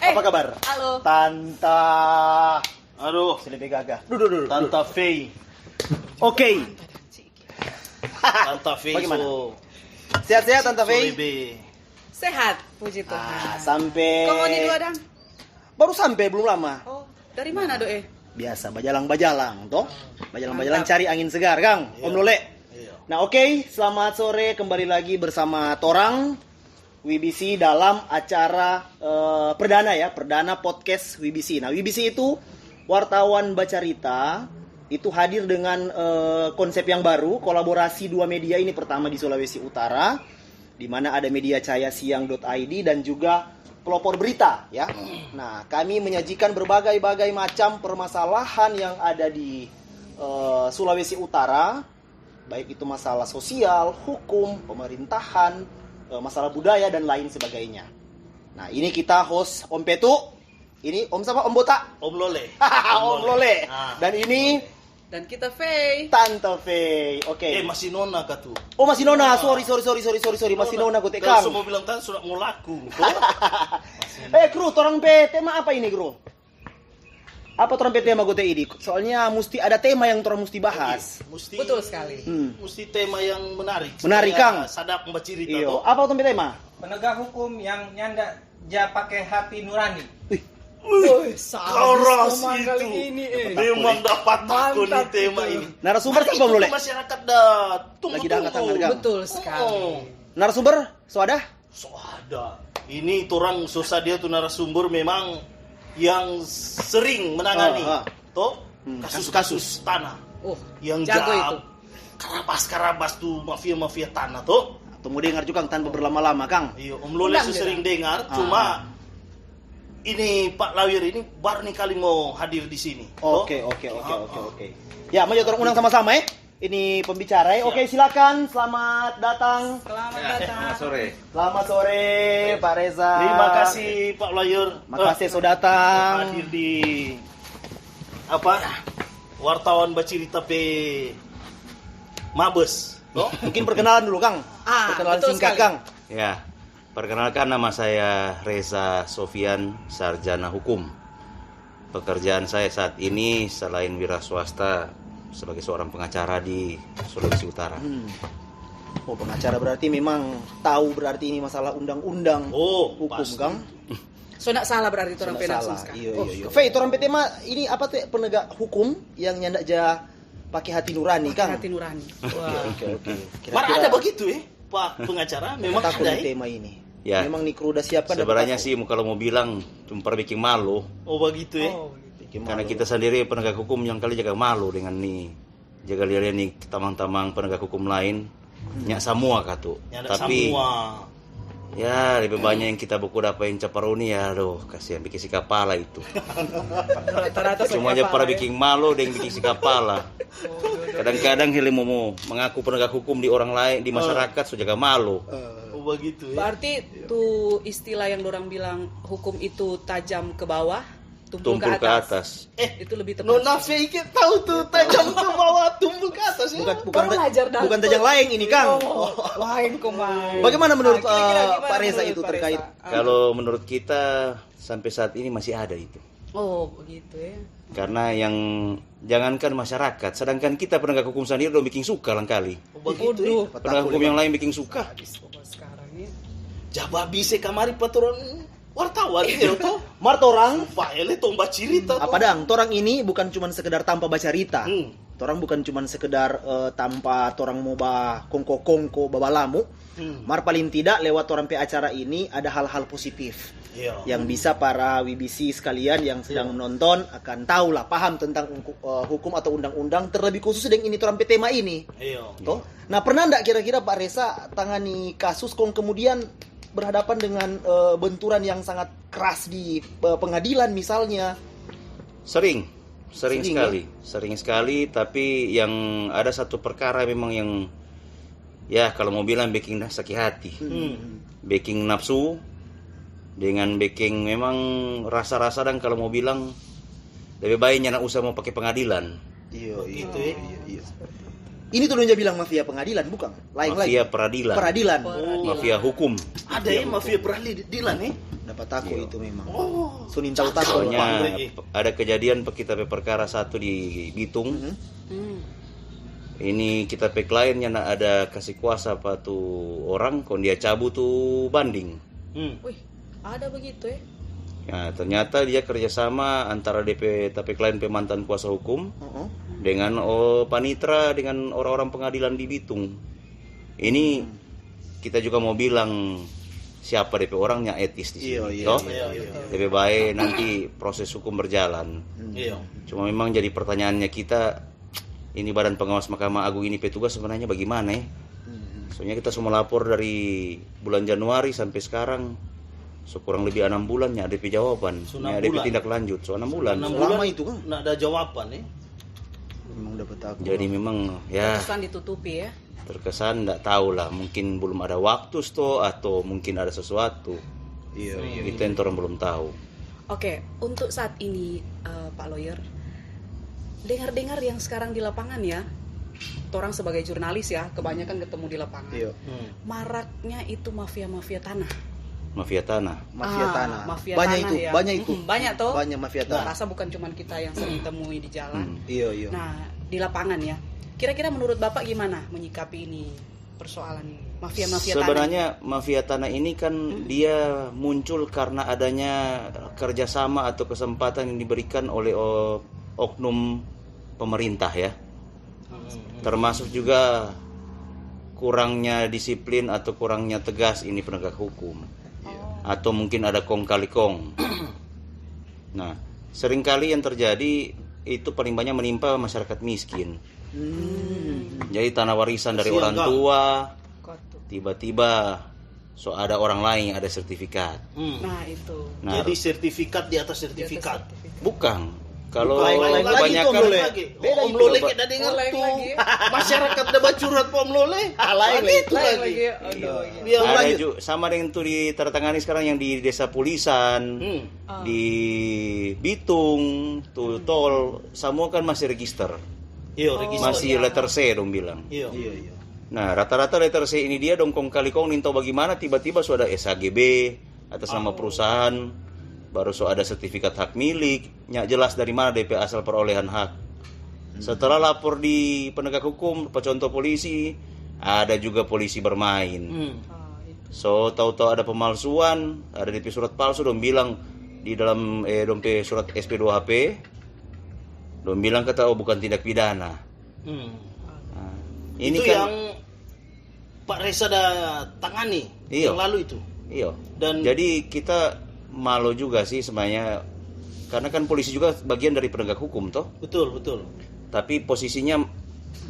Apa kabar? Halo. Tanta. Aduh, Selebih gagah. Duduk. Tanta Fei. Oke. Tanta Fei. Bagaimana? Sehat-sehat Tanta Fei? Sehat, puji Tuhan. Sampai. Kamu di luar dang? Baru sampai, belum lama. Oh, dari mana doe? Biasa, bajalang-bajalang, toh. Bajalang-bajalang Mantap. cari angin segar, Kang. Iya. Om Lole. Iya. Nah, oke, selamat sore kembali lagi bersama Torang WBC dalam acara perdana podcast WBC. Nah, WBC itu wartawan bacarita itu hadir dengan konsep yang baru, kolaborasi dua media ini pertama di Sulawesi Utara, di mana ada media cayasiang.id dan juga pelopor berita, ya. Nah, kami menyajikan berbagai macam permasalahan yang ada di Sulawesi Utara, baik itu masalah sosial, hukum, pemerintahan, masalah budaya dan lain sebagainya. Nah, ini kita host Om Petu, ini Om siapa? Om Botak, Om Lole. Om Lole, Ah. dan ini Dan kita Fei. Tante Fei. Oke. Masih nona kah tuh? Oh, masih Nona. Sorry. Masih Nona gue Kalau tekang. semua bilang kan sudah mau laku. Kru, torang pe tema apa ini, Kru? Apa torang pe tema gue ini? Soalnya mesti ada tema yang torang mesti bahas. Mesti. Betul sekali. Mesti tema yang menarik. Menarik, Kang. Sadap bercerita Iyo. tuh. Apa torang pe tema? Penegak hukum yang nyanda ja pakai hati nurani. Kau ras kali itu. ini. Memang dapat aku nih Mantap tema itu. ini. Narasumber Hari siapa, Om itu Lole? masyarakat dah tunggu. Lagi dah angkat tangan, Kang. Betul sekali. Oh. Narasumber, Soada? So ada. Ini orang susah dia tuh narasumber memang yang sering menangani toh kasus-kasus tanah Oh, yang jago itu. karabas tuh mafia tanah toh. Tunggu dengar juga tanpa berlama-lama, Kang. Iya, Om Lole Undang dia. sering dengar, cuma ini Pak Lawyer ini baru nih kali mau hadir di sini. toh. Oke. Ya, mau orang undang sama-sama ya. Ini pembicara ya. Oke, silakan. Selamat datang. Selamat datang. Selamat sore, Pak Reza. Terima kasih Pak Lawyer. Makasih sudah datang. Hadir di wartawan Bacirita P Mabes. Toh? Mungkin perkenalan dulu, Kang. Perkenalan betul singkat, sekali. Kang. Ya, perkenalkan nama saya Reza Sofian, sarjana hukum. Pekerjaan saya saat ini selain wira swasta sebagai seorang pengacara di Sulawesi Utara. Oh, pengacara berarti memang tahu berarti ini masalah undang-undang Oh, hukum, pasti. Kang. So nak salah berarti orang Nggak langsung salah. sekarang. Iya. Fei, orang PT mah ini apa tuh penegak hukum yang nyandak ja pakai hati nurani, Kang. Hati nurani. Wah. Oke. Mana ada begitu Pak pengacara? Memang takut ada di tema ini. Ya. Memang nih kru udah siapkan. Sebenarnya sih kalau mau bilang cuma bikin malu, Oh begitu karena kita sendiri penegak hukum yang kali jaga malu dengan nih jaga lihat nih tamang-tamang penegak hukum lain nyak semua katu. Nyada Tapi semua. ya lebih banyak yang kita buku dapain caparuni ya, aduh kasihan bikin si kepala itu. Rata-rata Semuanya siapa, pada ya? bikin malu dan bikin si kepala. Kadang-kadang Heli mau mengaku penegak hukum di orang lain di masyarakat sudah jaga malu. Oh begitu Berarti tuh istilah yang orang bilang hukum itu tajam ke bawah, tumpul Tumpul ke atas. Itu lebih tepat. Nona Fake tahu tuh tajam ke bawah tumbul ke atas ya. Bukan tajam lain ini, Kang. Lain kemana? Bagaimana menurut Kira-kira gimana Pak Reza menurut itu Pak terkait? Reza? Kalau menurut kita sampai saat ini masih ada itu. Oh, begitu ya. Karena yang jangankan masyarakat, sedangkan kita penegak hukum sendiri udah bikin suka kali. Oh begitu Waduh. Penegak hukum yang lain bikin suka. Sekarang ini Jaba bisa kamari paturan wartawan itu toh. Mart orang File tomba cerita apa dang? Torang ini bukan cuma sekedar tanpa bacarita. Torang bukan cuma sekedar tanpa torang mau kongko babalamu. Mar paling tidak lewat torang pe acara ini ada hal-hal positif. Iya. Yang bisa para WBC sekalian yang sedang menonton akan tahu lah, paham tentang hukum atau undang-undang, terlebih khusus dengan ini torang pe tema ini. Iya. Toh? Nah, pernah enggak kira-kira Pak Reza tangani kasus kong kemudian berhadapan dengan benturan yang sangat keras di pengadilan misalnya? Sering Sering, sekali. Tapi yang ada satu perkara memang yang ya kalau mau bilang baking sakit hati, baking nafsu dengan baking memang rasa-rasa, dan kalau mau bilang lebih baiknya nak usah mau pakai pengadilan. Iya, Gitu iya. Ini tuh dia bilang mafia pengadilan, bukan? Lain lagi. Mafia peradilan. Peradilan. Mafia hukum. Ada ya mafia peradilan nih. Dapat aku itu memang. Oh. Sunin tahu tahu. Soalnya ada kejadian kita perkara satu di Bitung. Ini kita kliennya ada kasih kuasa apa tuh orang, kon dia cabut tuh banding. Wih, ada begitu ya? Ya ternyata dia kerjasama antara DP tapi klien pemantan kuasa hukum dengan panitra dengan orang-orang pengadilan di Bitung. Ini kita juga mau bilang siapa DP orangnya etis di sini, toh? DP baik nanti proses hukum berjalan. Iya. Cuma memang jadi pertanyaannya kita, ini Badan Pengawas Mahkamah Agung ini petugas sebenarnya bagaimana ya? Soalnya kita semua lapor dari bulan Januari sampai sekarang. Kurang lebih 6 bulan ya DP jawaban. Ya DP tindak lanjut. 6 bulan. Selama itu kan nggak ada jawaban nih. memang dapat aku. Jadi memang ya Terkesan ditutupi ya. terkesan enggak tahu lah, mungkin belum ada waktu atau mungkin ada sesuatu. Iya. Itu yang orang belum tahu. Oke, untuk saat ini Pak Lawyer, dengar-dengar yang sekarang di lapangan ya, orang sebagai jurnalis ya, kebanyakan ketemu di lapangan. Iya. Maraknya itu mafia-mafia tanah. Mafia tanah. Mafia tanah. Mafia Banyak tanah itu, ya. banyak itu. Banyak toh. Banyak mafia tanah. Rasa bukan cuma kita yang sering temui di jalan. Iya. Nah, di lapangan ya. Kira-kira menurut Bapak gimana menyikapi ini persoalan ini? Mafia-mafia tanah. Sebenarnya mafia tanah ini kan dia muncul karena adanya kerjasama atau kesempatan yang diberikan oleh oknum pemerintah ya. Termasuk juga kurangnya disiplin atau kurangnya tegas ini penegak hukum. Atau mungkin ada kong kali kong. Nah, seringkali yang terjadi itu paling banyak menimpa masyarakat miskin. Jadi tanah warisan dari orang tua, tiba-tiba ada orang lain yang ada sertifikat. Nah, itu. Nah, Jadi sertifikat di atas sertifikat. bukan. Kalau Lain kebanyakan Om Lole kita dengar lain tuh. lagi. Masyarakat udah curhat Om Lole. Lain itu Lain lagi. lagi. Aduh. Dia ada lanjut. juga sama dengan itu ditertangani sekarang yang di Desa Pulisan, di Bitung, tuh tol, semua kan masih register. Iya, register. Masih letter C dong bilang. Iya. Nah, rata-rata letter C ini dia dongkong kali kong nintau bagaimana tiba-tiba sudah SHGB atas nama perusahaan, baru ada sertifikat hak milik, nyak jelas dari mana DP asal perolehan hak. Setelah lapor di penegak hukum, contoh polisi, ada juga polisi bermain. So, tahu-tahu ada pemalsuan, ada DP surat palsu, dong bilang di dalam DP surat SP2HP, dong bilang kata bukan tindak pidana. Nah, ini Itu kan yang Pak Reza ada tangani Iya. yang lalu itu. iya. Dan Jadi kita malu juga sih sebenarnya, karena kan polisi juga bagian dari penegak hukum toh. betul. Tapi posisinya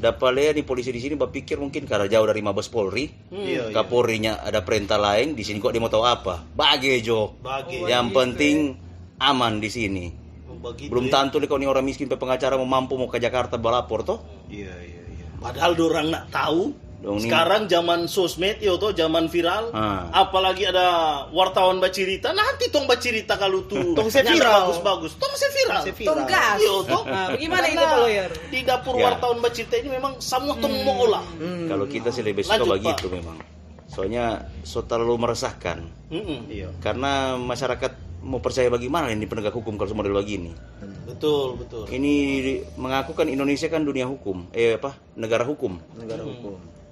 dapat lihat di polisi di sini berpikir mungkin karena jauh dari Mabes Polri, Kapolrinya ada perintah lain di sini kok dia mau tahu apa? Bagejo. Yang penting aman di sini. Begitu Belum ya. tentu kalau ini orang miskin pengacara mau mampu mau ke Jakarta balapor toh. Iya. Padahal dorang nak tahu. Dong nih. Sekarang zaman sosmed yo toh, zaman viral. Apalagi ada wartawan bacirita, nanti tong bacirita kalau tuh Tong se nyanda viral. bagus-bagus. Tong se viral. Tonggas. Yo toh. Nah, bagaimana Karena itu Pak Lawyer? Di dapur Ya. wartawan bacirita ini memang semua tong mau olah. Kalau kita sih lebih suka Lanjut, begitu memang. Soalnya terlalu meresahkan. Iya. Karena masyarakat mau percaya bagaimana ini penegak hukum kalau model begini. Betul. Ini mengaku kan Indonesia kan dunia hukum, negara hukum.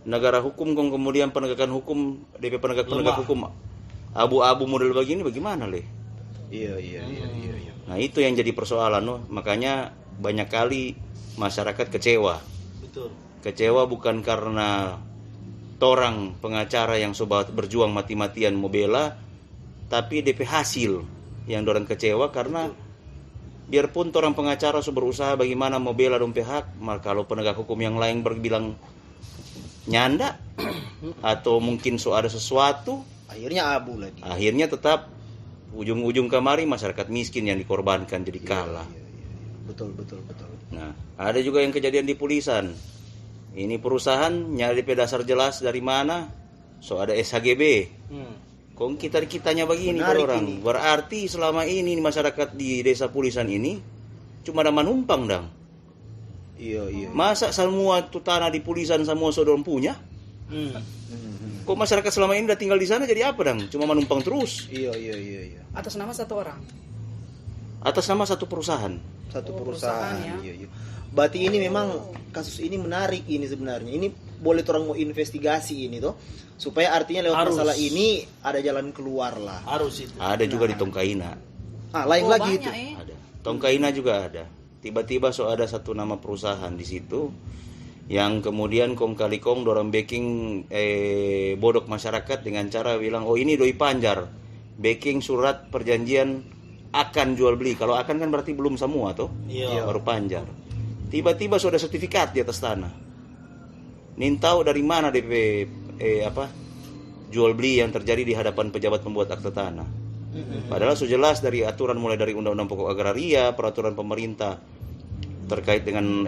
Negara hukum kemudian penegakan hukum, DP penegak hukum abu-abu model begini bagaimana leh? Iya. Nah itu yang jadi persoalan loh. Makanya banyak kali masyarakat kecewa. Betul. Kecewa bukan karena torang pengacara yang sobat berjuang mati-matian mau bela, tapi DP hasil yang dorang kecewa karena biarpun orang pengacara berusaha bagaimana mau bela dompet hak, kalau penegak hukum yang lain berbilang nyanda atau mungkin ada sesuatu, Akhirnya abu lagi. akhirnya tetap ujung-ujung kemari masyarakat miskin yang dikorbankan jadi kalah. Betul. Nah, ada juga yang kejadian di Pulisan. Ini perusahaan nyari dasar jelas dari mana, ada SHGB. Kok kitanya begini Menarik orang. ini. Berarti selama ini masyarakat di desa Pulisan ini cuma ada manumpang dong. Iya. Masa semua tuh tanah di Pulisan semua saudara punya? Kok masyarakat selama ini udah tinggal di sana jadi apa dong? Cuma menumpang terus. Iya. Atas nama satu orang. Atas nama satu perusahaan. Satu Oh, perusahaan. perusahaan, ya. Iya. Berarti ini memang kasus ini menarik ini sebenarnya. Ini boleh orang mau investigasi ini tuh supaya artinya lewat Harus. masalah ini ada jalan keluar lah. Harus itu. Ada juga di Tongkaina. Lain Oh, lagi banyak, itu. Ada. Tongkaina juga ada. Tiba-tiba ada satu nama perusahaan di situ yang kemudian kong kali kong dorang backing bodok masyarakat dengan cara bilang oh ini doi panjar backing surat perjanjian akan jual beli. Kalau akan kan berarti belum semua tuh. Iya. Baru panjar. Tiba-tiba sudah sertifikat di atas tanah. Nintau dari mana DP jual beli yang terjadi di hadapan pejabat pembuat akte tanah. Padahal sudah jelas dari aturan mulai dari Undang-Undang Pokok Agraria, peraturan pemerintah terkait dengan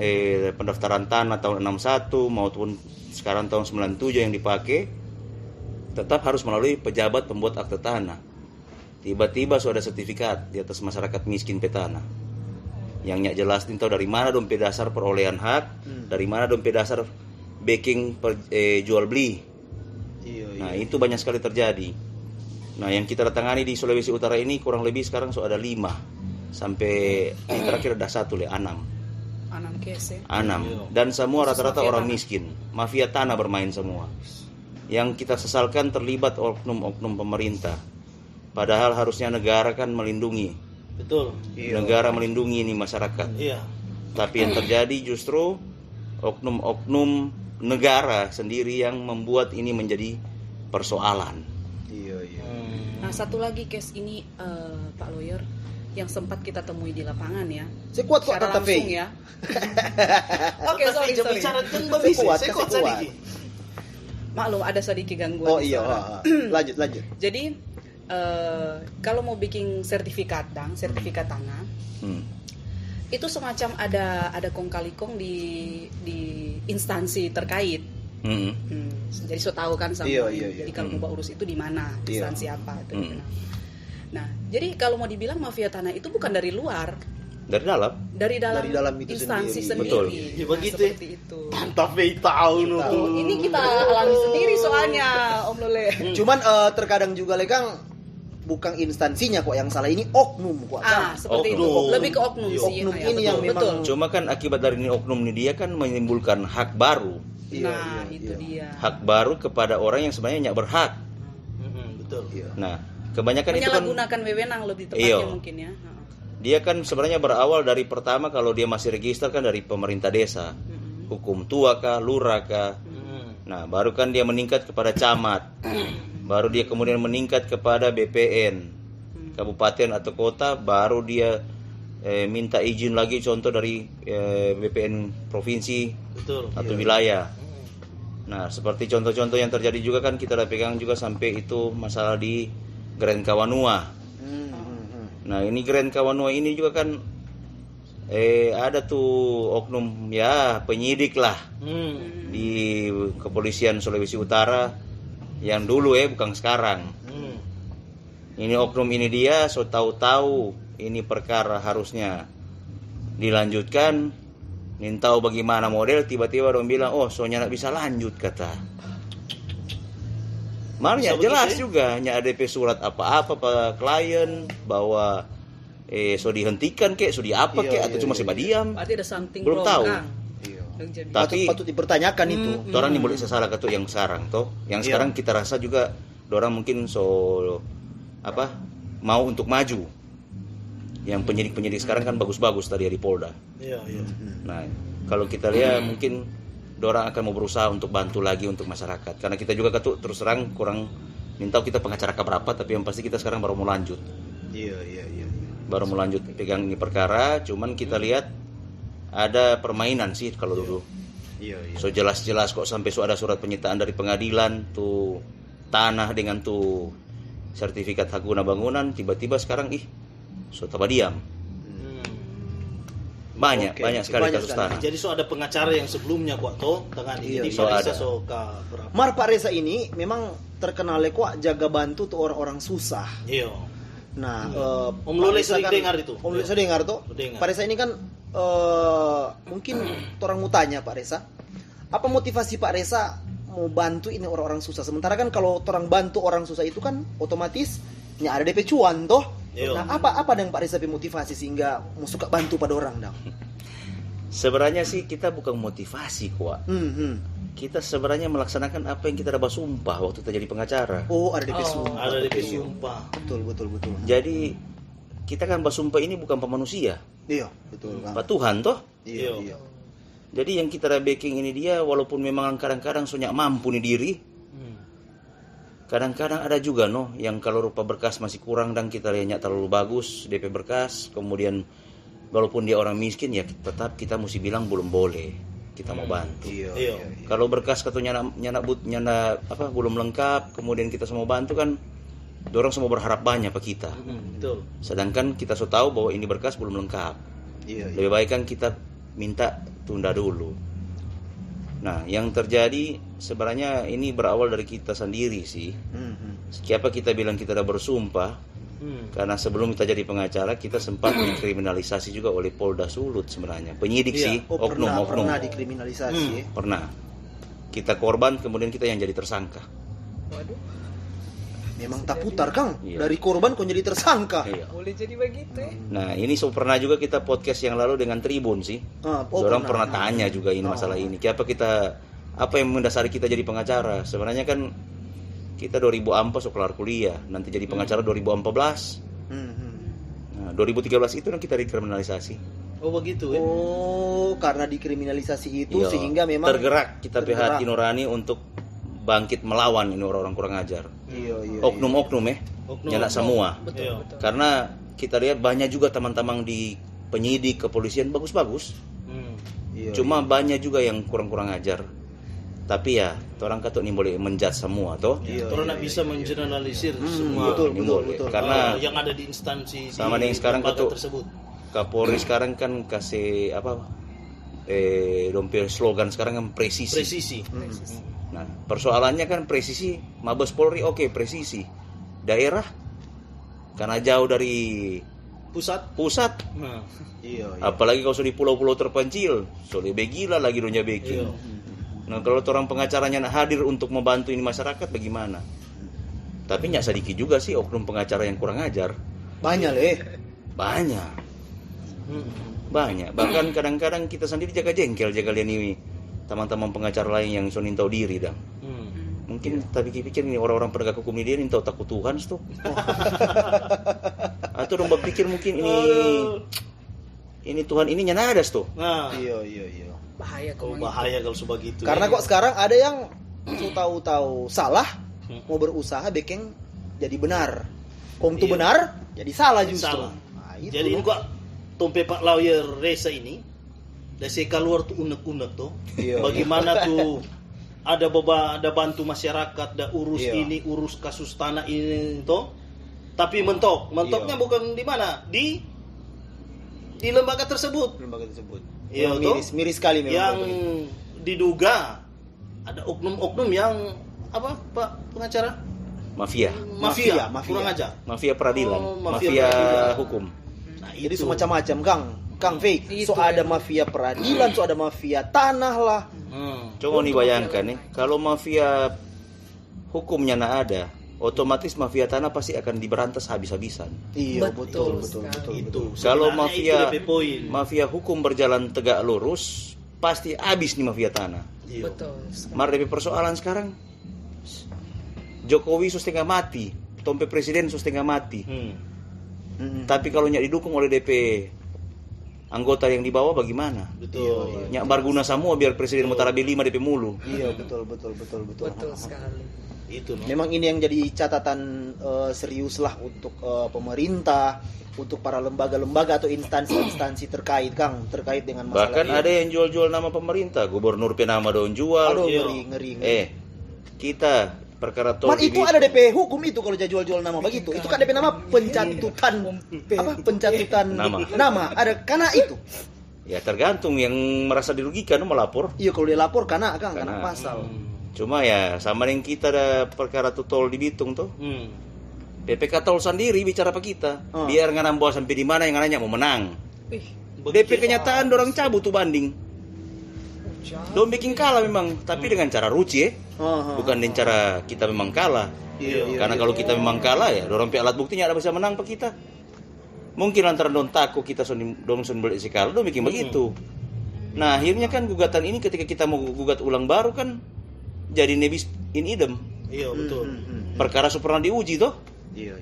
pendaftaran tanah tahun 61 maupun sekarang tahun 97 yang dipakai tetap harus melalui pejabat pembuat akte tanah. Tiba-tiba sudah ada sertifikat di atas masyarakat miskin petana. Yang nyak jelas nintau dari mana dompet dasar perolehan hak, dari mana dompet dasar backing jual beli. Iya. Nah, itu banyak sekali terjadi. Nah, yang kita tangani di Sulawesi Utara ini kurang lebih sekarang sudah ada 5 sampai yang terakhir ada 6. 6 case ya. 6 dan semua Khusus rata-rata mafia orang tanah. miskin. Mafia tanah bermain semua. Yang kita sesalkan terlibat oknum-oknum pemerintah. Padahal harusnya negara kan melindungi. Betul. Negara melindungi ini masyarakat. Iya. Tapi yang terjadi justru oknum-oknum negara sendiri yang membuat ini menjadi persoalan. Iya. Nah, satu lagi case ini Pak Lawyer yang sempat kita temui di lapangan ya. Saya kuat kok Secara Tata langsung Fei. ya. Oke, sorry. Bicara tentang Saya kuat, saya kuat saya kuat. sedikit. Maklum ada sedikit gangguan. Oh di iya. suara. Lanjut. Jadi kalau mau bikin sertifikat tanah, itu semacam ada kong kali kong di instansi terkait. Jadi so tahu kan sama. Iya. Jadi kalau mau urus itu di mana, Iya. instansi apa itu. Nah, jadi kalau mau dibilang mafia tanah itu bukan dari luar, Dari dalam. dari dalam itu instansi sendiri. sendiri. Betul. Ya, Nah, begitu. seperti itu. Mantap tahu nu. Tuh, ini kita alami sendiri soalnya, Om Lule. Cuman terkadang juga lekang bukan instansinya kok yang salah, ini oknum kok. Seperti itu. Oknum. Lebih ke oknum Iya, sih. oknum ya, ini yang betul. memang- Cuma kan akibat dari ini oknum ini dia kan menimbulkan hak baru. Nah, itu dia. Hak baru kepada orang yang sebenarnya nggak berhak. Betul. Iya. Nah, kebanyakan itu kan Menyalahgunakan wewenang lebih tepatnya Iya. mungkin ya. dia kan sebenarnya berawal dari pertama kalau dia masih register kan dari pemerintah desa. Hukum tua kah, lurah kah. Nah, baru kan dia meningkat kepada camat. Baru dia kemudian meningkat kepada BPN, kabupaten atau kota, baru dia minta izin lagi contoh dari BPN provinsi Betul. atau wilayah. Nah, seperti contoh-contoh yang terjadi juga kan kita udah pegang juga sampai itu masalah di Grand Kawanua. Nah, ini Grand Kawanua ini juga kan ada tuh oknum ya penyidik lah di kepolisian Sulawesi Utara yang dulu bukan sekarang. Ini oknum ini dia so tahu-tahu ini perkara harusnya dilanjutkan. Nintau bagaimana model tiba-tiba orang bilang soalnya nggak bisa lanjut kata. Makanya Bisa jelas begitu ya? juga hanya ada DP surat apa-apa pak klien bahwa so dihentikan kek, so di apa kek atau cuma sebab diam. Berarti ada something Belum wrong, tahu. Kang. Iya. Yang jadi. Tapi Patut dipertanyakan itu. orang ini boleh salah ketuk yang sekarang toh. Yang sekarang kita rasa juga orang mungkin mau untuk maju. Yang penyidik-penyidik sekarang kan bagus-bagus tadi di Polda. Iya. Nah, kalau kita lihat mungkin orang akan mau berusaha untuk bantu lagi untuk masyarakat. Karena kita juga ketuk terus terang kurang minta kita pengacara berapa, tapi yang pasti kita sekarang baru mau lanjut. Iya. Baru mau lanjut pegang ini perkara, cuman kita lihat ada permainan sih kalau dulu. Iya. So jelas-jelas kok sampai ada surat penyitaan dari pengadilan tuh tanah dengan tuh sertifikat hak guna bangunan, tiba-tiba sekarang so tambah diam. Banyak sekali banyak kasus sekali. tanah. Jadi ada pengacara yang sebelumnya kok toh dengan ini so Marisa ada. berapa? Mar Pak Reza ini memang terkenal kok jaga bantu tuh orang-orang susah. Iya. Nah, Om Pak Lule Reza sering dengar itu. Om Lule sering dengar tuh. Dengar. Pak Reza ini kan mungkin orang mau tanya Pak Reza, apa motivasi Pak Reza mau bantu ini orang-orang susah? Sementara kan kalau orang bantu orang susah itu kan otomatis ya ada DP cuan toh. Iya. Nah, apa yang Pak Reza motivasi sehingga mau suka bantu pada orang dong? Sebenarnya sih kita bukan motivasi kok. Kita sebenarnya melaksanakan apa yang kita dapat sumpah waktu kita jadi pengacara. Oh, ada DP sumpah. Ada DP sumpah. Betul. Jadi kita kan bersumpah ini bukan pak manusia, Iya, betul Kang. pak Tuhan toh. Iya. Jadi yang kita backing ini dia, walaupun memang kadang-kadang sonyak mampu nih diri, kadang-kadang ada juga yang kalau rupa berkas masih kurang dan kita lihatnya terlalu bagus DP berkas, kemudian walaupun dia orang miskin ya tetap kita mesti bilang belum boleh, kita mau bantu. Iya. Kalau berkas katanya nyana belum lengkap, kemudian kita semua bantu kan, dorong semua berharap banyak pak kita. Betul. Sedangkan kita so tahu bahwa ini berkas belum lengkap. Iya. Lebih baik kan kita minta tunda dulu. Nah, yang terjadi sebenarnya ini berawal dari kita sendiri sih. Siapa kita bilang kita udah bersumpah? Karena sebelum kita jadi pengacara kita sempat dikriminalisasi juga oleh Polda Sulut sebenarnya. Penyidik Iya. sih, oknum. Pernah dikriminalisasi. Pernah. Kita korban, kemudian kita yang jadi tersangka. Waduh, Memang tak putar Kang. Iya. Dari korban kok jadi tersangka. Iya. boleh jadi begitu ya. Nah, ini pernah juga kita podcast yang lalu dengan Tribun sih. Orang pernah tanya juga ini masalah ini. Apa yang mendasari kita jadi pengacara? Sebenarnya kan kita 2004 kelar kuliah, nanti jadi pengacara 2014. Nah, 2013 itu kan kita dikriminalisasi. Oh begitu ya. Oh, karena dikriminalisasi itu Iya. sehingga memang tergerak kita hati nurani untuk bangkit melawan ini orang-orang kurang ajar. Iya. Oknum-oknum nyana semua. Iya. Karena kita lihat banyak juga teman-teman di penyidik, kepolisian bagus-bagus. Iya. Cuma banyak juga yang kurang-kurang ajar. Tapi ya, orang katuk ini boleh menjudge semua toh. Orang nggak bisa mengeneralisir semua. Betul. Karena yang ada di instansi sama di yang sekarang lembaga katuk tersebut. Kapolri sekarang kan kasih dompet slogan sekarang kan presisi. Nah, persoalannya kan presisi, Mabes Polri oke, presisi. Daerah karena jauh dari pusat. Nah, Iya. Apalagi kalau sudah di pulau-pulau terpencil, so lebih gila lagi dunia backing. Nah, kalau orang pengacaranya hadir untuk membantu ini masyarakat bagaimana? Tapi nggak sedikit juga sih oknum pengacara yang kurang ajar. Banyak leh. Banyak. Bahkan kadang-kadang kita sendiri jaga lihat ini teman-teman pengacara lain yang sonin tahu diri dah. Mungkin tapi pikir ini orang-orang penegak hukum ini dia tahu takut Tuhan tuh. Atau dong berpikir mungkin ini Tuhan ini nyana ada tuh. Nah, Iya. Bahaya kalau kalau bahaya kalau sebegitu. Karena kok sekarang ada yang tahu-tahu salah mau berusaha bikin jadi benar. Kong tuh Iya. benar jadi salah justru. Salah. Nah, itu Jadi ini kok Tompe Pak Lawyer Reza ini dari keluar tuh unek-unek tuh. Iya. Bagaimana tuh ada bantu masyarakat, ada urus Iya. ini, urus kasus tanah ini tuh. Tapi mentoknya Iya. bukan di mana? Di lembaga tersebut. lembaga tersebut. Iya, Yang miris sekali memang. Yang diduga ada oknum-oknum yang apa Pak pengacara? Mafia Mafia. Kurang aja. Mafia peradilan, Oh, mafia peradilan. hukum. Nah, Jadi itu. semacam-macam Kang Fik. Itu So ada ya. mafia peradilan, so ada mafia tanah lah. Coba nih bayangkan nih, kalau mafia hukumnya nggak ada, otomatis mafia tanah pasti akan diberantas habis-habisan. Iya, Betul betul. Itu. Kalau Sebenarnya itu DP poin. mafia hukum berjalan tegak lurus, pasti habis nih mafia tanah. Iya. betul. Mar DP persoalan sekarang, Jokowi sudah setengah mati, Tompe presiden sudah setengah mati. Tapi kalau nyak didukung oleh DP anggota yang di bawah bagaimana? Betul. Nyak berguna semua biar presiden mau taruh 5 DP mulu. Iya, betul. Betul sekali. Itu no. Memang ini yang jadi catatan serius lah untuk pemerintah, untuk para lembaga-lembaga atau instansi-instansi terkait terkait dengan masalah Bahkan ini. ada yang jual-jual nama pemerintah, gubernur penama dong jual. Aduh, Iya. ngeri. Kita perkara tol Man, itu ini- ada DP hukum itu kalau jual-jual nama begitu. Itu kan DP nama pencatutan nama. Ada karena itu. Ya tergantung yang merasa dirugikan melapor. Iya, kalau dia lapor karena Karena. pasal. Cuma ya sama yang kita ada perkara tuh tol di Bitung tuh. PPK tol sendiri bicara apa kita. Biar nggak nambah sampai di mana yang nanya mau menang. DP kenyataan dorang cabut tuh banding. Dong bikin kalah memang, tapi dengan cara ruci bukan dengan cara kita memang kalah. Karena kalau kita memang kalah ya, dorang alat buktinya ada bisa menang pe kita. Mungkin lantaran dong takut kita dong boleh sekali, dong bikin begitu. Nah akhirnya kan gugatan ini ketika kita mau gugat ulang baru kan jadi nebis in idem. Iya betul. Perkara pernah diuji toh. Iya.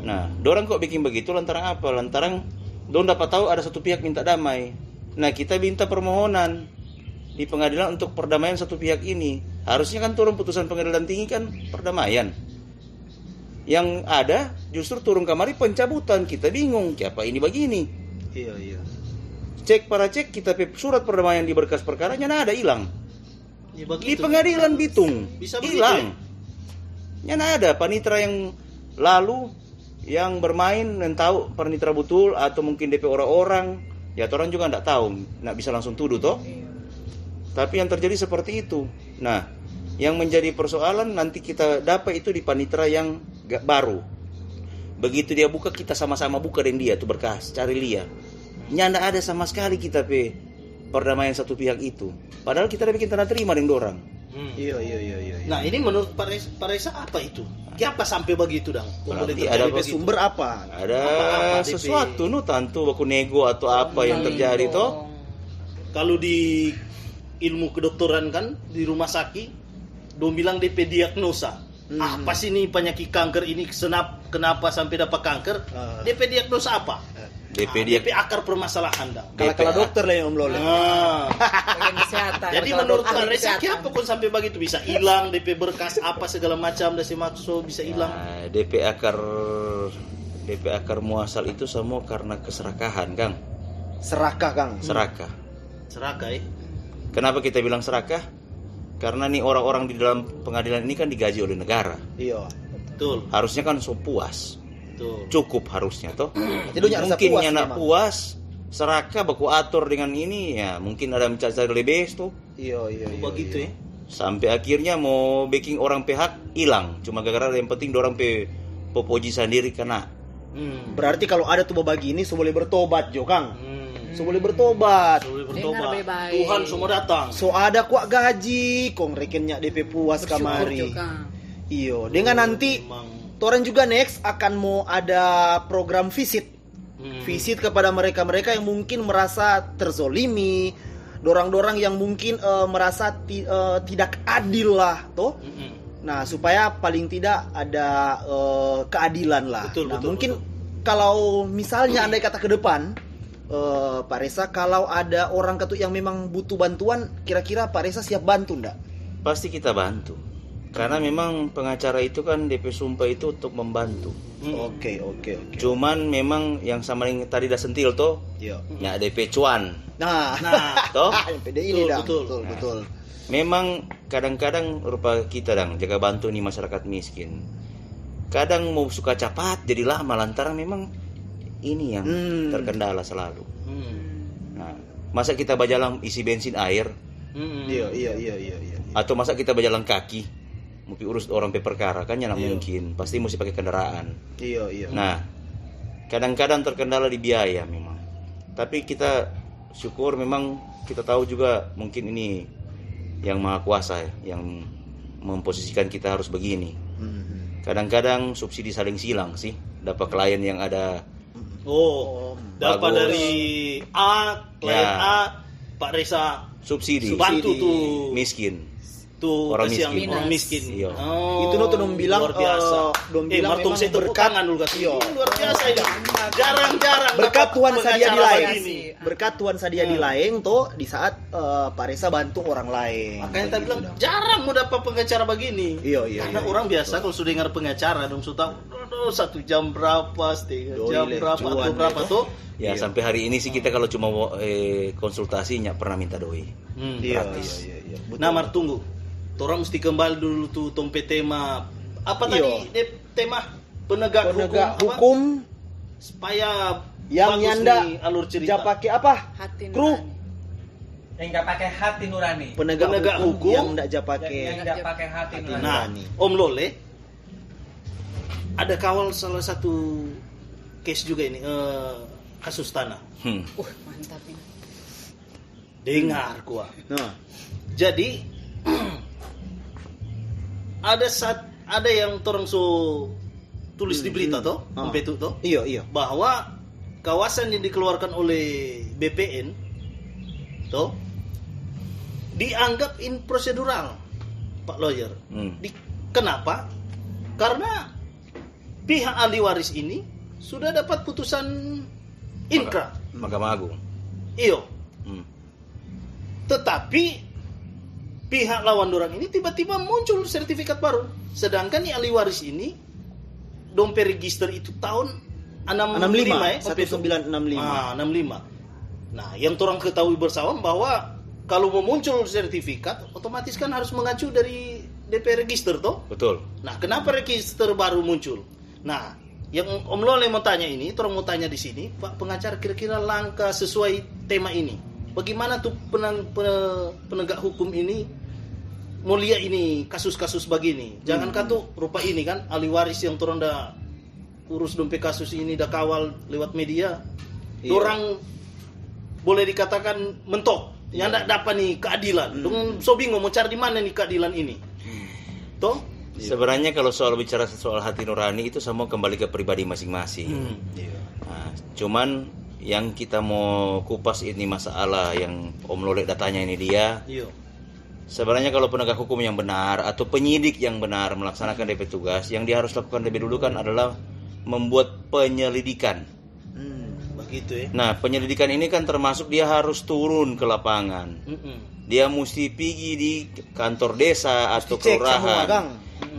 Nah, dorang kok bikin begitu lantaran apa? Lantaran dong dapat tahu ada satu pihak minta damai. Nah, kita minta permohonan di pengadilan untuk perdamaian satu pihak ini. Harusnya kan turun putusan pengadilan tinggi kan perdamaian. Yang ada justru turun kamari pencabutan. Kita bingung, siapa ini begini? Iya. Cek kita surat perdamaian di berkas perkaranya ada hilang. Ya, Di pengadilan Bitung Bisa begitu, hilang. Ada panitera yang lalu yang bermain dan tahu panitera betul atau mungkin DP orang-orang. Ya orang juga enggak tahu, enggak bisa langsung tuduh toh. Tapi yang terjadi seperti itu. Nah, yang menjadi persoalan nanti kita dapat itu di panitera yang baru. Begitu dia buka, kita sama-sama buka dengan dia tuh berkas, cari lihat. Nggak ada sama sekali kita perdamaian satu pihak itu. Padahal kita udah bikin tanda terima dengan dorang. Iya. Nah ini menurut Pak Reza apa itu? Kenapa sampai begitu dong? Berarti ada sumber apa? Ada apa, sesuatu tentu baku nego atau apa yang terjadi toh. Kalau di ilmu kedokteran kan di rumah sakit dong bilang DP diagnosa. Apa sih ini penyakit kanker ini kenapa sampai dapat kanker? DP diagnosa apa? DP akar permasalahan dah. Kalau dokter lah yang Om Lole. Bagian kesehatan. Jadi menurut Pak Reza apa pun sampai begitu bisa hilang DP berkas apa segala macam dan maksud bisa hilang. Nah, DP akar muasal itu semua karena keserakahan, Kang. Serakah, Kang. Serakah. Kenapa kita bilang serakah? Karena nih orang-orang di dalam pengadilan ini kan digaji oleh negara. Iya. Betul. Harusnya kan puas. Betul. Cukup harusnya toh. Mungkin nak puas serakah baku atur dengan ini ya mungkin ada mencari lebih tuh. Iya. Begitu ya. Sampai akhirnya mau bikin orang pihak hilang. Cuma gara-gara yang penting dorang popoji sendiri kena. Berarti kalau ada tuh begini boleh bertobat Jo Kang. Boleh bertobat. Dengar baik-baik. Tuhan semua datang. So ada kuat gaji, kong rekennya DP puas kamari. Iyo, dengan nanti Toren juga next akan mau ada program visit. Visit kepada mereka-mereka yang mungkin merasa terzolimi, dorang-dorang yang mungkin merasa tidak adil lah, toh. Nah, supaya paling tidak ada keadilan lah. Betul. Mungkin kalau misalnya andai kata ke depan Pak Reza, kalau ada orang ketuk yang memang butuh bantuan, kira-kira Pak Reza siap bantu enggak? Pasti kita bantu. Karena memang pengacara itu kan DP sumpah itu untuk membantu. Oke. Cuman memang yang sama yang tadi dah sentil toh. Iya. Ya DP cuan. Nah, toh. PD ini dah. Betul. Memang kadang-kadang rupa kita jaga bantu nih masyarakat miskin. Kadang mau suka cepat jadi lama lantaran memang ini yang terkendala selalu. Nah, masa kita berjalan isi bensin air? Iya. Atau masa kita berjalan kaki? Mau urus orang perkara kan ya mungkin. Pasti mesti pakai kendaraan. Iya. Nah, kadang-kadang terkendala di biaya memang. Tapi kita syukur memang kita tahu juga mungkin ini yang Maha Kuasa yang memposisikan kita harus begini. Kadang-kadang subsidi saling silang sih. Dapat klien yang ada dapat dari A, klien A, Pak Reza subsidi bantu tuh miskin. Tuh orang miskin. Iya. Itu dong bilang luar biasa. Bilang memang berkat dulu kasih. Luar biasa ini. Jarang-jarang berkat Tuhan sadia di lain. Ini. Berkat Tuhan sadia di lain tuh di saat Pak Reza bantu orang lain. Makanya kita bilang jarang mau dapat pengacara begini. Iya. Karena orang biasa kalau sudah dengar pengacara dong sudah 1 jam berapa, setengah jam berapa atau berapa tuh. Ya sampai hari ini sih kita kalau cuma konsultasi nggak pernah minta doi. Gratis. Iya. Nah, Mar tunggu. Orang mesti kembali dulu tuh tompe tema apa tadi tema penegak hukum supaya yang nyanda alur cerita. Dia pakai apa? Hati Kru. nurani. Yang nggak pakai hati nurani. Penegak hukum yang nggak pakai. Yang nggak pakai hati nurani. Nah, Om Lole ada kawal salah satu case juga ini kasus tanah. Mantap ini. Dengar gua. Nah, Jadi ada yang torong so tulis di berita toh, Umpetu toh, iya. bahwa kawasan yang dikeluarkan oleh BPN toh dianggap prosedural, Pak Lawyer. Kenapa? Karena pihak ahli waris ini sudah dapat putusan inkrah. Mahkamah Agung. Iyo. Tetapi pihak lawan dorang ini tiba-tiba muncul sertifikat baru. Sedangkan yang ahli waris ini dompet register itu tahun 65 1965. 65. Nah, yang orang ketahui bersama bahwa kalau mau muncul sertifikat, otomatis kan harus mengacu dari DP register toh? Betul. Nah, kenapa register baru muncul? Nah, yang Om Lole mau tanya ini, orang mau tanya di sini, Pak pengacara, kira-kira langkah sesuai tema ini. Bagaimana tuh penegak hukum ini mau lihat ini kasus-kasus begini? Jangan tuh rupa ini kan ahli waris yang orang dah urus dompet kasus ini dah kawal lewat media. Iya. Orang boleh dikatakan mentok. Yang tidak dapat nih keadilan. So bingung mau cari di mana nih keadilan ini. Toh? Sebenarnya kalau bicara soal hati nurani itu semua kembali ke pribadi masing-masing. Nah, cuman yang kita mau kupas ini masalah yang Om Lolek datanya ini dia. Iya. Sebenarnya kalau penegak hukum yang benar atau penyidik yang benar melaksanakan DP tugas, yang dia harus lakukan lebih dulu kan adalah membuat penyelidikan. Begitu ya. Nah, penyelidikan ini kan termasuk dia harus turun ke lapangan. Dia mesti pergi di kantor desa atau cek semua, kelurahan. Kang.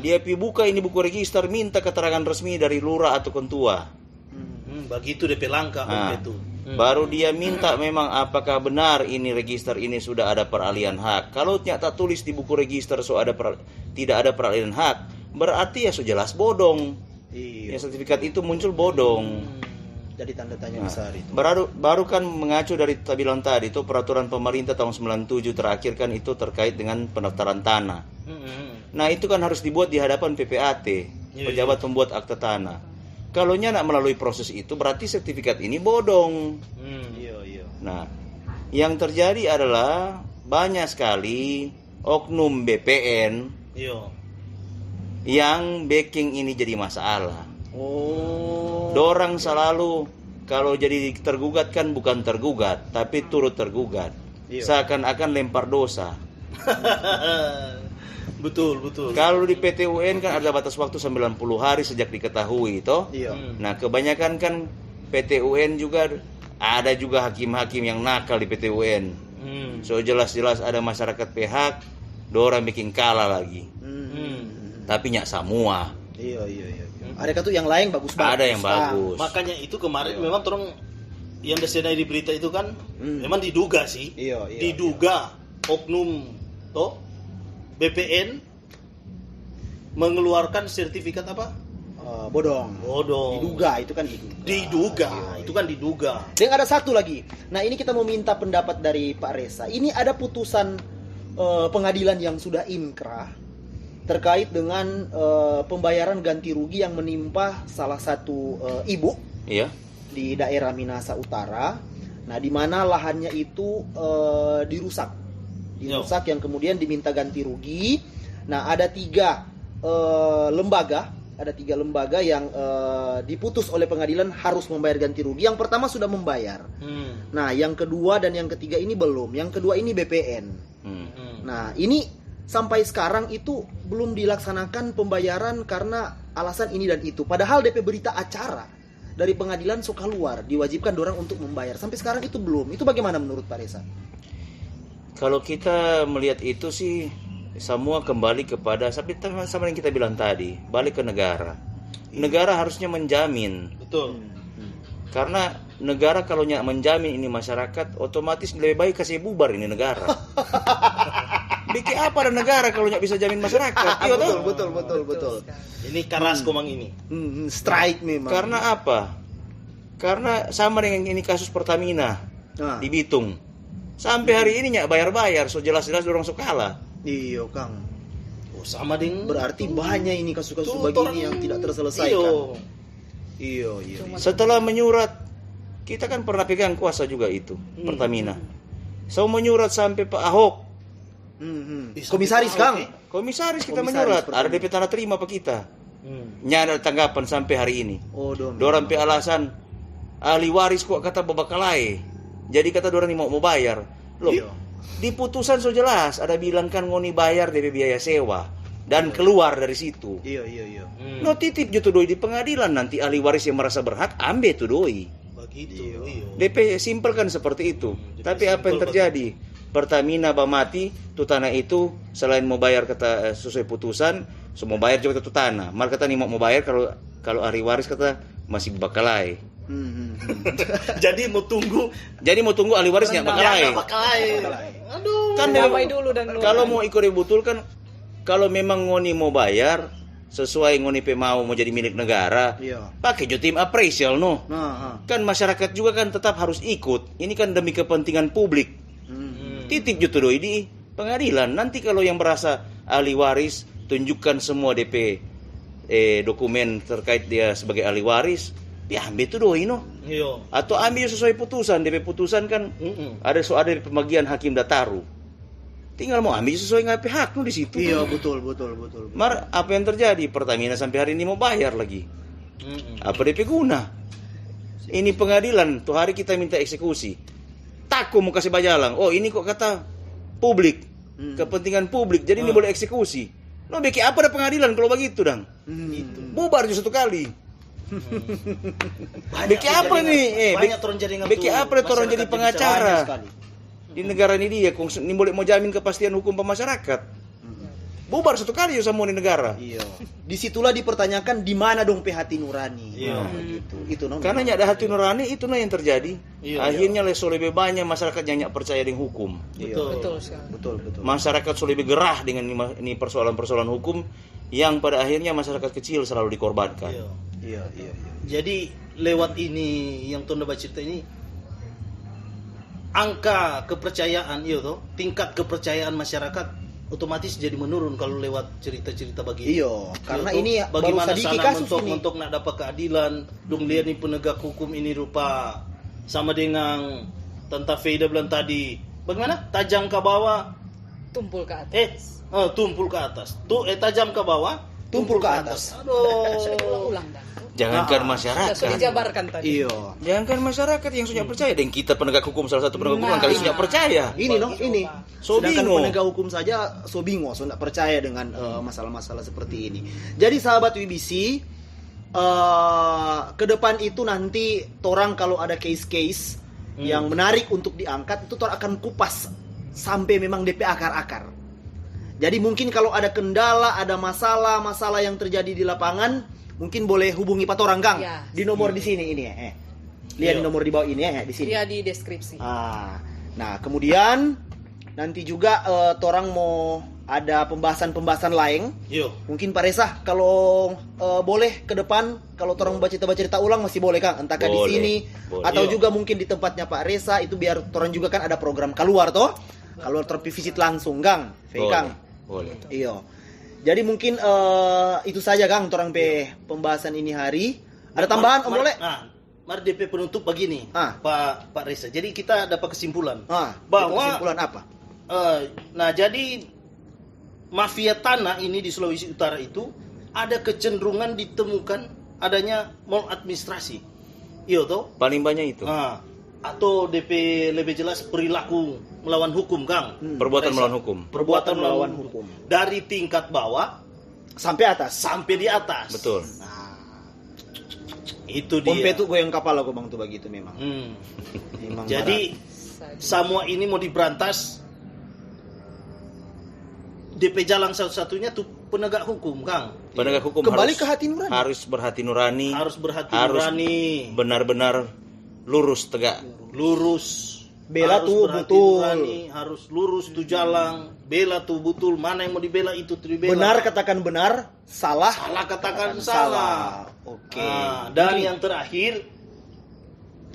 Dia buka ini buku register, minta keterangan resmi dari lurah atau ketua. Begitu DP langkah Nah, itu. baru dia minta memang apakah benar ini register ini sudah ada peralihan hak. Kalau tak tulis di buku register tidak ada peralihan hak, berarti ya sudah jelas bodong. Iya. Ya sertifikat itu muncul bodong. Jadi tanda tanya besar itu. Baru kan mengacu dari kita bilang tadi itu peraturan pemerintah tahun 97 terakhir kan itu terkait dengan pendaftaran tanah. Nah, itu kan harus dibuat di hadapan PPAT, pejabat pembuat akta tanah. Kalau nak melalui proses itu berarti sertifikat ini bodong. Iya. Nah, yang terjadi adalah banyak sekali oknum BPN yang backing ini jadi masalah. Dorang selalu kalau jadi tergugat kan bukan tergugat, tapi turut tergugat. Seakan-akan lempar dosa. Betul. Kalau di PT UN kan ada batas waktu 90 hari sejak diketahui toh. Iya. Nah, kebanyakan kan PT UN juga ada juga hakim-hakim yang nakal di PT UN. So jelas-jelas ada masyarakat pihak, dorang bikin kalah lagi. Tapi nyak semua. Iya. Ada tuh yang lain bagus banget. Ada yang bagus. Makanya itu kemarin memang orang yang disenai di berita itu kan memang diduga sih. Iya. Diduga oknum toh BPN mengeluarkan sertifikat apa? Bodong. Diduga, itu kan diduga. Itu kan diduga. Dan ada satu lagi. Nah, ini kita mau minta pendapat dari Pak Reza. Ini ada putusan pengadilan yang sudah inkrah terkait dengan pembayaran ganti rugi yang menimpa salah satu ibu di daerah Minahasa Utara. Nah, di mana lahannya itu dirusak yang kemudian diminta ganti rugi. Nah, ada tiga lembaga yang diputus oleh pengadilan harus membayar ganti rugi. Yang pertama sudah membayar. Nah, yang kedua dan yang ketiga ini belum. Yang kedua ini BPN. Nah, ini sampai sekarang itu belum dilaksanakan pembayaran karena alasan ini dan itu. Padahal DP berita acara dari pengadilan suka luar diwajibkan dorang untuk membayar. Sampai sekarang itu belum. Itu bagaimana menurut Pak Reza? Kalau kita melihat itu sih semua kembali kepada sama yang kita bilang tadi, balik ke negara. Negara harusnya menjamin. Betul. Karena negara kalau nyak menjamin ini masyarakat, otomatis lebih baik kasih bubar ini negara. Bikin apa ada negara kalau nyak bisa jamin masyarakat? Iya, betul. Ini keras komang ini. Strike memang. Karena apa? Karena sama dengan ini kasus Pertamina di Bitung. Sampai hari ini nyak bayar-bayar, so jelas-jelas dorong so kalah. Iya, Kang. Sama dengan berarti banyak ini kasus-kasus begini yang tidak terselesaikan. Iya. Setelah menyurat kita kan pernah pegang kuasa juga itu, Pertamina. So menyurat sampai Pak Ahok, Komisaris Kang. komisaris kita Komisaris menyurat, Pertamina. ada DP tanah terima Pak kita. Nyada tanggapan sampai hari ini. Oh, Dorang pe alasan ahli waris kok kata babakalai. Jadi kata dorang ni mau bayar. Loh, Iya. di putusan so jelas ada bilang kan ngoni bayar DP biaya sewa dan keluar dari situ. Iya. No titip jutu doi di pengadilan, nanti ahli waris yang merasa berhak ambil tu doi. Begitu. Iya. DP simpel kan seperti itu. Tapi apa yang terjadi? Pertamina mati, tu tanah itu selain mau bayar kata sesuai putusan, so mau bayar juga tu tanah. Mal kata ni mau bayar kalau ahli waris kata masih bakalai. Jadi mau tunggu ahli warisnya bakalai. Aduh. Kan Damai dulu dan lu. kalau mau ikut dibutulkan, kalau memang ngoni mau bayar sesuai ngoni pe mau jadi milik negara, Iya. pakai jo tim appraisal no. Nah, Kan masyarakat juga kan tetap harus ikut. Ini kan demi kepentingan publik. Titip jutu doi di pengadilan. Nanti kalau yang berasa ahli waris, tunjukkan semua DP dokumen terkait dia sebagai ahli waris, ya ambil tu doi no. Iya. Atau ambil sesuai putusan. DP putusan kan ada soal dari pembagian hakim dataru. Tinggal mau ambil sesuai ngapain hak no di situ. Iya, betul. Mar, apa yang terjadi? Pertamina sampai hari ini mau bayar lagi. Apa DP guna? Ini pengadilan, tuh hari kita minta eksekusi. Takut mau kasih bajalang. Oh, ini kok kata publik, kepentingan publik. Jadi ini boleh eksekusi. No, beki apa ada pengadilan kalau begitu, Dang? Bubar justru satu kali. Beki apa nih? Banyak orang jadi Beki apa nih orang jadi pengacara? Di negara ini dia, ini boleh mau jamin kepastian hukum pemasyarakat. Bubar satu kali ya semua di negara. Iya. Disitulah dipertanyakan di mana dong hati nurani. Iya. Gitu. Itu no. Karena nggak ada hati nurani, itu yang terjadi. Iya, Akhirnya lebih banyak masyarakat yang nggak percaya dengan hukum. Betul sekali. Betul. Masyarakat lebih gerah dengan ini persoalan-persoalan hukum yang pada akhirnya masyarakat kecil selalu dikorbankan. Iya. Iya. Jadi lewat ini yang Tonda cerita ini, angka kepercayaan tingkat kepercayaan masyarakat otomatis jadi menurun kalau lewat cerita-cerita begini. Iya, karena Yaitu, ini bagaimana baru sedikit sana kasus ini. untuk nak dapat keadilan, dong lihat nih penegak hukum ini rupa sama dengan Tante Feida bilang tadi. Bagaimana? Tajam ke bawah, Tumpul ke atas. tumpul ke atas. Tajam ke bawah, Tumpul ke atas. Sudah Aduh. diulang-ulang dah. Jangankan Sudah masyarakat, dijabarkan tadi. Iya. jangankan masyarakat yang sudah percaya, dan kita penegak hukum salah satu penegak hukum kali sudah percaya. Ini ini. So Sedangkan bingung. penegak hukum saja so bingung, so nggak percaya dengan masalah-masalah seperti ini. Jadi sahabat WBC, ke depan itu nanti torang kalau ada case-case yang menarik untuk diangkat, itu torang akan kupas sampai memang DP akar-akar. Jadi mungkin kalau ada kendala, ada masalah yang terjadi di lapangan, mungkin boleh hubungi Pak Torang Kang Ya. di nomor di sini ini ya. Lihat di nomor di bawah ini ya, di sini. Dia di deskripsi. Nah, kemudian nanti juga Torang mau ada pembahasan lain. Yo. Mungkin Pak Reza kalau boleh ke depan kalau Torang baca cerita ulang masih boleh Kang, entahkah di Boleh, sini boleh. atau Yo. juga mungkin di tempatnya Pak Reza, itu biar Torang juga kan ada program keluar toh. Kalau tervisit langsung Kang, Kang. Boleh. Iya. Jadi mungkin itu saja Kang Torang pe pembahasan ini hari. Ada tambahan Om boleh? Mari DP penutup begini, Pak Reza. Jadi kita dapat kesimpulan bahwa kesimpulan apa? Nah, jadi mafia tanah ini di Sulawesi Utara itu ada kecenderungan ditemukan adanya maladministrasi. Iya toh? Paling banyak itu. Atau DP lebih jelas perilaku melawan hukum, Kang. Perbuatan melawan hukum. Perbuatan melawan hukum. Dari tingkat bawah Sampai atas. sampai di atas. Betul. Itu dia. Pompe tuh goyang kapal aku Bang tuh begitu memang. Memang Jadi semua ini mau diberantas, DP jalan satu-satunya tuh penegak hukum, Kang. Penegak hukum Kembali harus, ke hati nurani. harus berhati nurani, Harus berhati harus nurani, benar-benar lurus tegak. lurus. Bela Harus tuh berhati betul. nurani, harus lurus tuh jalan, bela tuh betul. Mana yang mau dibela itu tuh dibela. benar katakan benar, salah Salah katakan salah. Oke. Dan yang terakhir,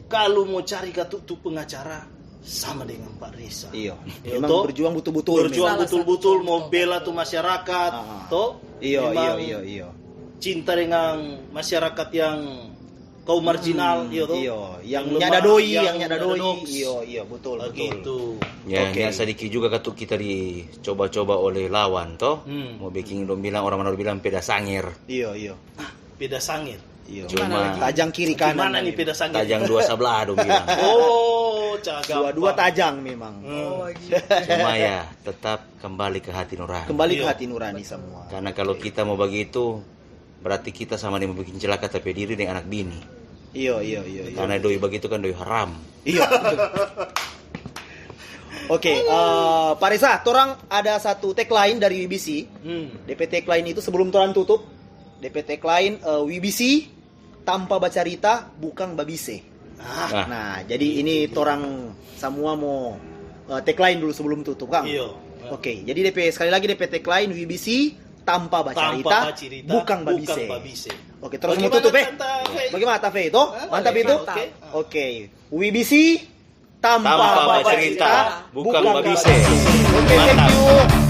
kalau mau cari tuh pengacara sama dengan Pak Reza. Iya. Iya, Memang toh? berjuang betul-betul. Berjuang Salah betul-betul satu mau contoh. bela tuh masyarakat, Ah. toh? Iya. Memang Iya. cinta dengan masyarakat yang kaum marginal, iya toh. Iya, yang lemah, nyada doi, yang yang nyada doi. doks. Iya, betul, betul. Begitu. Ya, Oke. sedikit juga katuk kita dicoba-coba oleh lawan toh. Mau bikin dong bilang orang mana bilang peda sangir. Iya. Peda sangir. Iya. Cuma Tajang kiri kanan. Gimana nih peda sangir? tajang dua sebelah dong bilang. Oh, cagak. Dua-dua tajang memang. Oh, gitu. Cuma ya tetap kembali ke hati nurani. Kembali ke Iya. hati nurani semua. Karena kalau kita mau begitu berarti kita sama dia mau bikin celaka tapi diri dengan anak bini. Iya. Karena doi begitu kan doi haram. Iya. Oke, Pak Reza, torang ada satu tagline dari WBC. DP tagline itu sebelum torang tutup, DP tagline WBC tanpa bacarita bukan babise. Nah, Nah, jadi ini torang semua mau tagline dulu sebelum tutup, Kang. Iya. Oke, jadi DP sekali lagi DP tagline WBC tanpa bacarita bukan babise. Oke, terus mau tutup Bagaimana Tafe itu? Mantap itu? Oke. WBC tanpa tanpa bacarita bercerita bukan babise. Oke, thank you.